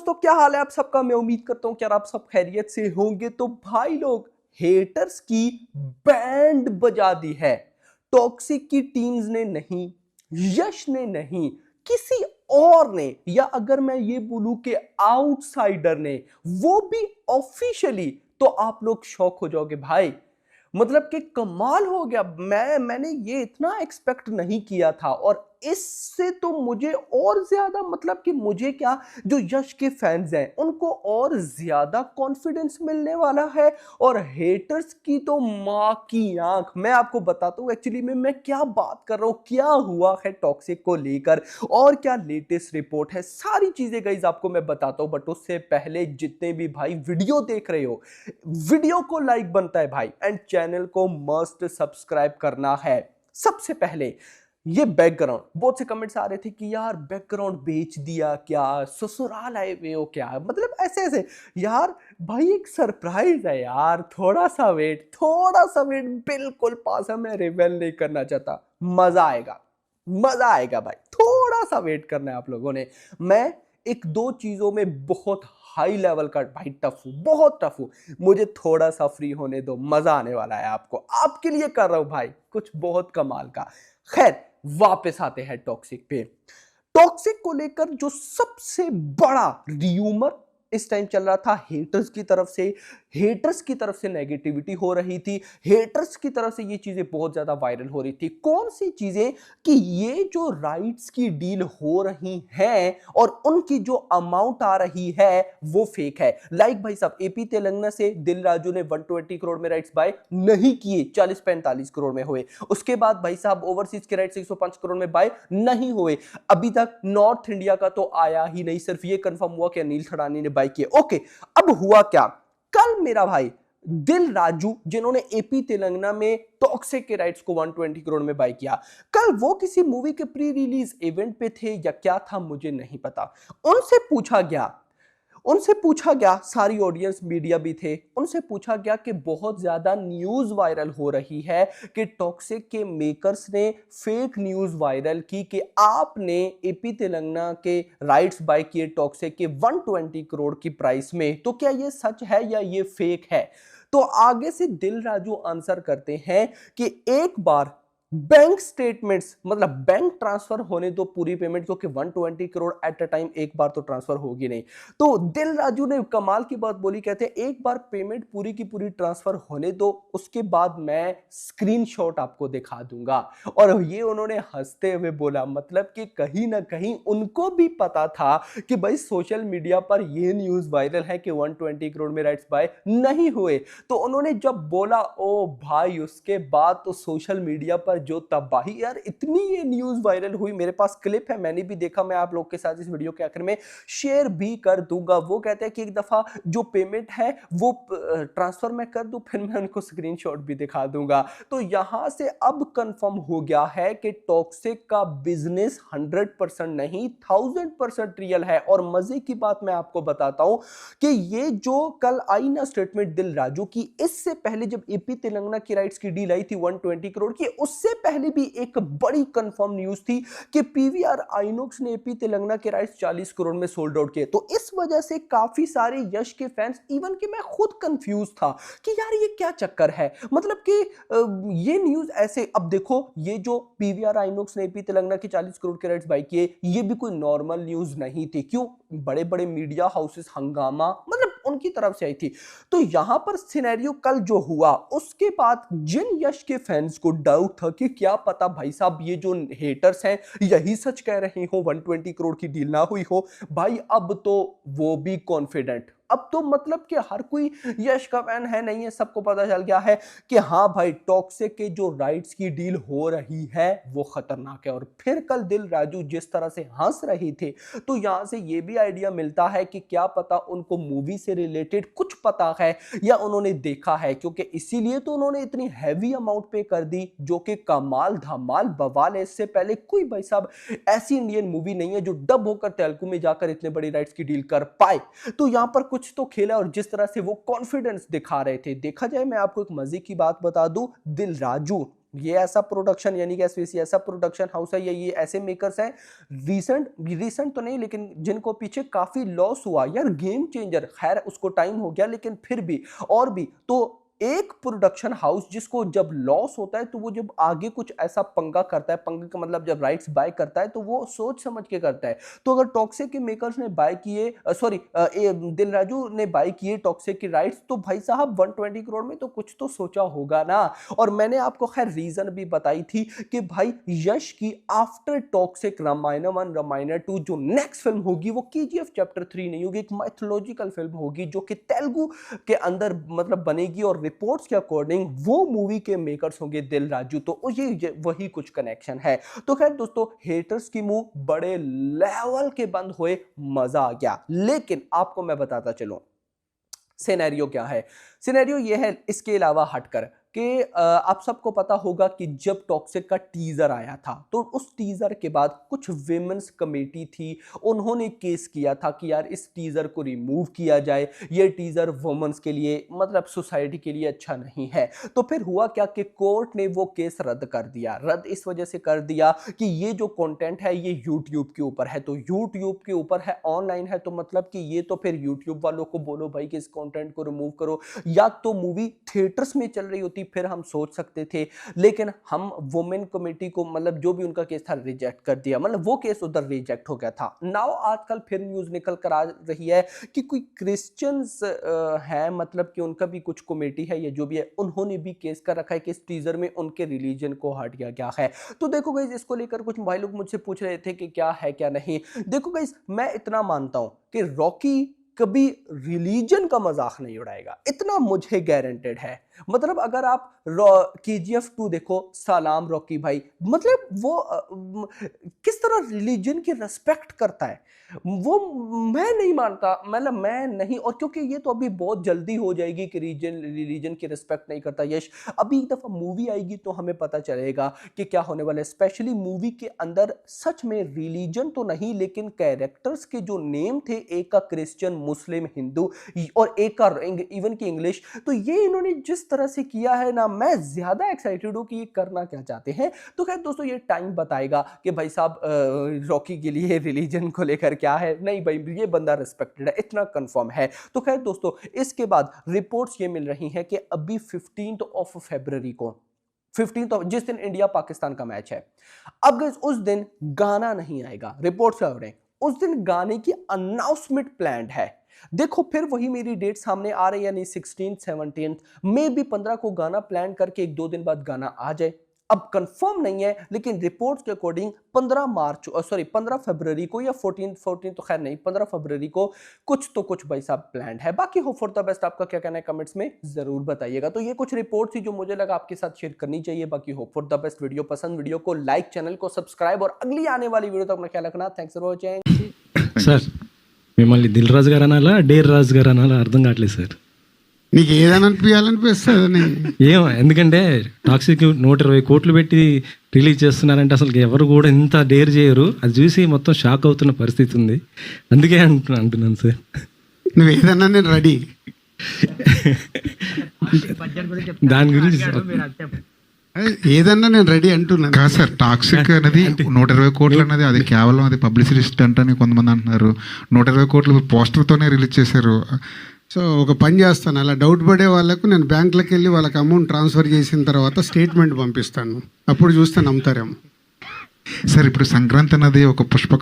दोस्तों, क्या हाल है आप सबका। मैं उम्मीद करता हूं कि यार आप सब खैरियत से होंगे। तो भाई लोग, हेटर्स की बैंड बजा दी है। टॉक्सिक की टीम्स ने नहीं, यश ने नहीं, किसी और ने, या अगर मैं ये बोलूं कि आउटसाइडर ने, वो भी ऑफिशियली, तो आप लोग शॉक हो जाओगे भाई। मतलब कि कमाल हो गया। मैंने ये इतना एक्सपेक्ट नहीं किया था। और इससे तो मुझे और ज्यादा, मतलब कि मुझे क्या, जो यश के फैंस हैं उनको और ज्यादा कॉन्फिडेंस मिलने वाला है। और हेटर्स की तो मां की आंख। मैं आपको बताता हूं एक्चुअली में मैं क्या बात कर रहा हूं, क्या हुआ है टॉक्सिक को लेकर और क्या लेटेस्ट रिपोर्ट है, सारी चीजें गाइस आपको मैं बताता हूं। बट उससे पहले जितने भी भाई वीडियो देख रहे हो, वीडियो को लाइक बनता है भाई, एंड चैनल को मस्ट सब्सक्राइब करना है। सबसे पहले ये बैकग्राउंड, बहुत से कमेंट्स आ रहे थे कि यार बैकग्राउंड बेच दिया क्या, ससुराल आए हुए हो क्या, मतलब ऐसे ऐसे। यार भाई एक सरप्राइज है यार, थोड़ा सा वेट, थोड़ा सा वेट, बिल्कुल पास है। मैं रिवेल नहीं करना चाहता, मजा आएगा, मजा आएगा भाई, थोड़ा सा वेट करना है आप लोगों ने। मैं एक दो चीजों में बहुत हाई लेवल का भाई टफ हूं, बहुत टफ हूं। मुझे थोड़ा सा फ्री होने दो, मजा आने वाला है आपको, आपके लिए कर रहा हूं भाई कुछ बहुत कमाल का। खैर, वापस आते हैं टॉक्सिक पे। टॉक्सिक को लेकर जो सबसे बड़ा र्यूमर इस टाइम चल रहा था, हेटर्स की तरफ से, हेटर्स की तरफ से नेगेटिविटी हो रही थी, हेटर्स की तरफ से ये चीजें बहुत ज्यादा वायरल हो रही थी। कौन सी चीजें? कि ये जो राइट्स की डील हो रही हैं और उनकी जो अमाउंट आ रही है वो फेक है। लाइक भाई साहब, एपी तेलंगाना से दिल राजू ने 120 करोड़ में राइट्स बाय नहीं किए, 40-45 करोड़ में हुए। उसके बाद भाई साहब ओवरसीज के राइट्स 105 करोड़ में बाय नहीं हुए। अभी तक नॉर्थ इंडिया का तो आया ही नहीं, सिर्फ ये कंफर्म हुआ कि अनिल थड़ानी ने बाय किए। ओके, अब हुआ क्या? कल मेरा भाई दिल राजू, जिन्होंने एपी तेलंगाना में टॉक्सिक के राइट्स को 120 करोड़ में बाय किया, कल वो किसी मूवी के प्री रिलीज इवेंट पे थे या क्या था मुझे नहीं पता। उनसे पूछा गया, उनसे पूछा गया, सारी ऑडियंस मीडिया भी थे, उनसे पूछा गया कि बहुत ज्यादा न्यूज वायरल हो रही है कि टॉक्सिक के मेकर्स ने फेक न्यूज वायरल की कि आपने एपी तेलंगाना के राइट्स बाय किए टॉक्सिक के 120 करोड़ की प्राइस में, तो क्या ये सच है या ये फेक है? तो आगे से दिल राजू आंसर करते हैं कि एक बार बैंक स्टेटमेंट्स, मतलब बैंक ट्रांसफर होने दो पूरी पेमेंट, क्योंकि 120 करोड़ एट अ टाइम एक बार तो ट्रांसफर होगी नहीं। तो दिल राजू ने कमाल की बात बोली, कहते हैं एक बार पेमेंट पूरी की पूरी ट्रांसफर होने दो, उसके बाद मैं स्क्रीनशॉट आपको दिखा दूंगा। और ये उन्होंने हंसते हुए बोला, मतलब कि कहीं ना कहीं उनको भी पता था कि भाई सोशल मीडिया पर ये न्यूज वायरल है कि 120 करोड़ में राइट्स बाय नहीं हुए। तो उन्होंने जब बोला, ओ भाई, उसके बाद तो सोशल मीडिया पर जो तबाही, यार इतनी ये न्यूज वायरल हुई, मेरे पास क्लिप है, मैंने भी देखा, मैं आप लोग के साथ इस वीडियो के आखिर में शेयर भी कर दूंगा। वो कहते हैं कि एक दफा जो पेमेंट है वो ट्रांसफर मैं कर दूं, फिर मैं उनको स्क्रीनशॉट भी दिखा दूंगा। तो यहां से अब कंफर्म हो गया है कि टॉक्सिक का बिजनेस 100% नहीं, 1000% रियल है। और मजे की बात मैं आपको बताता हूं कि ये जो कल आई ना स्टेटमेंट दिल राजू की, इससे पहले जब एपी तेलंगाना की राइट्स की डील आई थी 120 करोड़ की, उससे पहले भी एक बड़ी कंफर्म न्यूज थी कि पीवीआर आइनॉक्स ने एपी तेलंगाना के राइट्स 40 करोड़ में सोल्ड आउट किए। तो इस वजह से काफी सारे यश के फैंस, इवन कि मैं खुद कंफ्यूज था कि यार ये क्या चक्कर है, मतलब कि ये न्यूज ऐसे। अब देखो, ये जो पीवीआर आइनॉक्स ने एपी तेलंगाना के 40 करोड़ के राइट्स बाय किए, ये भी कोई नॉर्मल न्यूज नहीं थी। क्यों? बड़े बड़े मीडिया हाउसेस, हंगामा, मतलब उनकी तरफ से आई थी। तो यहां पर सिनेरियो कल जो हुआ, उसके बाद जिन यश के फैंस को डाउट था कि क्या पता भाई साहब ये जो हेटर्स हैं यही सच कह रहे हो, 120 करोड़ की डील ना हुई हो, भाई अब तो वो भी कॉन्फिडेंट। अब तो मतलब कि हर कोई यश का फैन है नहीं है, सबको पता चल गया है कि हाँ भाई, टॉक्सिक के जो राइट्स की डील हो रही है वो खतरनाक है। और फिर कल दिल राजू जिस तरह से हंस रहे थे, तो यहां से ये भी आइडिया मिलता है कि क्या पता उनको मूवी से रिलेटेड कुछ पता है या उन्होंने देखा है, क्योंकि इसीलिए तो उन्होंने इतनी हैवी अमाउंट पे कर दी, जो कि कमाल धमाल बवाल है। इससे पहले कोई भाई साहब ऐसी इंडियन मूवी नहीं है जो डब होकर तेलुगु में जाकर इतने बड़ी राइट्स की डील कर पाए। तो यहां पर कुछ तो खेला, और जिस तरह से वो कॉन्फिडेंस दिखा रहे थे, देखा जाए, मैं आपको एक मजे की बात बता दूं, दिल राजू ये ऐसा प्रोडक्शन यानी कि एसवीसी ऐसा प्रोडक्शन हाउस है, ये ऐसे मेकर्स हैं, रिसेंट तो नहीं लेकिन जिनको पीछे काफी लॉस हुआ यार। गेम चेंजर, खैर उसको टाइम हो गया लेकिन फिर भी, और भी तो एक प्रोडक्शन हाउस जिसको जब लॉस होता है तो वो जब आगे कुछ ऐसा पंगा करता है, पंगा का मतलब जब राइट्स बाय करता है तो वो सोच समझ के करता है। तो अगर टॉक्सिक के मेकर्स ने बाय किए, दिल राजू ने बाय किए टॉक्सिक की राइट्स, तो भाई साहब 120 करोड़ में तो कुछ तो सोचा होगा ना। और मैंने आपको खैर रीजन भी बताई थी कि भाई यश की आफ्टर टॉक्सिक रामायण 1 रामायण 2 जो नेक्स्ट फिल्म होगी वो केजीएफ चैप्टर 3 नहीं होगी, एक माइथोलॉजिकल फिल्म होगी जो कि तेलुगु के अंदर मतलब बनेगी, और रिपोर्ट्स के अकॉर्डिंग वो मूवी के मेकर्स होंगे दिल राजू। तो ये वही कुछ कनेक्शन है। तो खैर दोस्तों, हेटर्स की मुंह बड़े लेवल के बंद हुए, मजा आ गया। लेकिन आपको मैं बताता चलूं सिनेरियो क्या है। सिनेरियो ये है इसके अलावा हटकर कि आप सबको पता होगा कि जब टॉक्सिक का टीजर आया था तो उस टीजर के बाद कुछ विमेंस कमेटी थी, उन्होंने केस किया था कि यार इस टीजर को रिमूव किया जाए, ये टीजर वुमेन्स के लिए मतलब सोसाइटी के लिए अच्छा नहीं है। तो फिर हुआ क्या कि कोर्ट ने वो केस रद्द कर दिया। रद्द इस वजह से कर दिया कि ये जो कंटेंट है ये यूट्यूब के ऊपर है, तो यूट्यूब के ऊपर है, ऑनलाइन है, तो मतलब कि ये तो फिर यूट्यूब वालों को बोलो भाई कि इस कंटेंट को रिमूव करो। या तो मूवी थिएटर्स में चल रही होती फिर हम सोच सकते थे, लेकिन हम वुमेन कमेटी को मतलब जो भी उनका केस था रिजेक्ट कर दिया, मतलब वो केस उधर रिजेक्ट हो गया था। नाउ आजकल फिर न्यूज निकल कर आ रही है कि कोई क्रिश्चियंस है, मतलब कि उनका भी कुछ कमेटी है या जो भी है, उन्होंने भी केस कर रखा है कि इस टीजर में उनके रिलीजन को हट गया क्या है। तो देखो गाइस, इसको लेकर कुछ भाई लोग मुझसे पूछ रहे थे कि क्या है क्या नहीं। देखो गाइस, मैं इतना मानता हूं कि रॉकी कभी रिलीजन का मजाक नहीं उड़ाएगा, इतना मुझे गारंटेड है। मतलब अगर आप केजीएफ 2 देखो, सलाम रॉकी भाई, मतलब वो किस तरह रिलीजन की रिस्पेक्ट करता है वो मैं नहीं मानता, मतलब मैं नहीं। और क्योंकि ये तो अभी बहुत जल्दी हो जाएगी कि रिलीजन की रिस्पेक्ट नहीं करता यश, अभी एक दफा मूवी आएगी तो हमें पता चलेगा कि क्या होने वाला है। स्पेशली मूवी के अंदर सच में रिलीजन तो नहीं लेकिन कैरेक्टर्स के जो नेम थे, एक का क्रिश्चियन, मुस्लिम, हिंदू और एक का इवन की इंग्लिश, तो ये इन्होंने जिस तरह से किया है ना, मैं ज्यादा एक्साइटेड हूं कि ये करना क्या चाहते हैं। तो खैर दोस्तों, ये टाइम बताएगा कि भाई साहब रॉकी के लिए रिलीजन को लेकर क्या है। नहीं भाई, ये बंदा रिस्पेक्टेड है, इतना कंफर्म है। तो खैर दोस्तों, इसके बाद रिपोर्ट्स ये मिल रही हैं कि अभी 15 फरवरी को 15 जिस दिन इंडिया पाकिस्तान का मैच है, अब उस दिन गाना नहीं आएगा। रिपोर्ट्स क्या हो रहे हैं, उस दिन गाने की अनाउंसमेंट प्लान्ड है। देखो फिर वही मेरी डेट सामने आ रही है, यानी 16 17 मे भी 15 को गाना प्लान करके 1-2 दिन बाद गाना आ जाए। अब कंफर्म नहीं है लेकिन रिपोर्ट्स के अकॉर्डिंग 15 फरवरी को या 14 तो खैर नहीं, 15 फरवरी को कुछ तो कुछ भाई साहब प्लान है। बाकी होप फॉर द बेस्ट, आपका क्या कहना है कमेंट्स में जरूर बताइएगा। तो ये कुछ रिपोर्ट थी जो मुझे लगा आपके साथ शेयर करनी चाहिए। बाकी hope for the best, video पसंद, वीडियो को लाइक, चैनल को सब्सक्राइब और अगली आने वाली वीडियो तक अपना ख्याल रखना। Thanks for watching. సార్ మిమ్మల్ని దిల్ రాజు గారు అనాలా డేర్ రాజు గారు అనాలా అర్థం కావట్లేదు సార్. నీకు ఏదైనా అనిపించాలనిపిస్తుంది. ఏమో, ఎందుకంటే టాక్సిక్ 120 కోట్లు పెట్టి రిలీజ్ చేస్తున్నారంటే అసలు ఎవరు కూడా ఇంత డేర్ చేయరు. అది చూసి మొత్తం షాక్ అవుతున్న పరిస్థితి ఉంది. అందుకే అంటున్నాను సార్. నువ్వు ఏదన్నా నేను రెడీ. దాని గురించి ఏదన్నా నేను రెడీ అంటున్నాను. కాదు సార్, టాక్సిక్ అనేది 120 కోట్లు అన్నది అది కేవలం అది పబ్లిసిటీ స్టంట్ అని కొంతమంది అంటున్నారు. 120 కోట్లు పోస్టర్తోనే రిలీజ్ చేశారు. సో ఒక పని చేస్తాను, అలా డౌట్ పడే వాళ్ళకు నేను బ్యాంకులకు వెళ్ళి వాళ్ళకి అమౌంట్ ట్రాన్స్ఫర్ చేసిన తర్వాత స్టేట్మెంట్ పంపిస్తాను, అప్పుడు చూస్తే నమ్ముతారేమో. సార్ ఇప్పుడు సంక్రాంతి అన్నది ఒక పుష్పక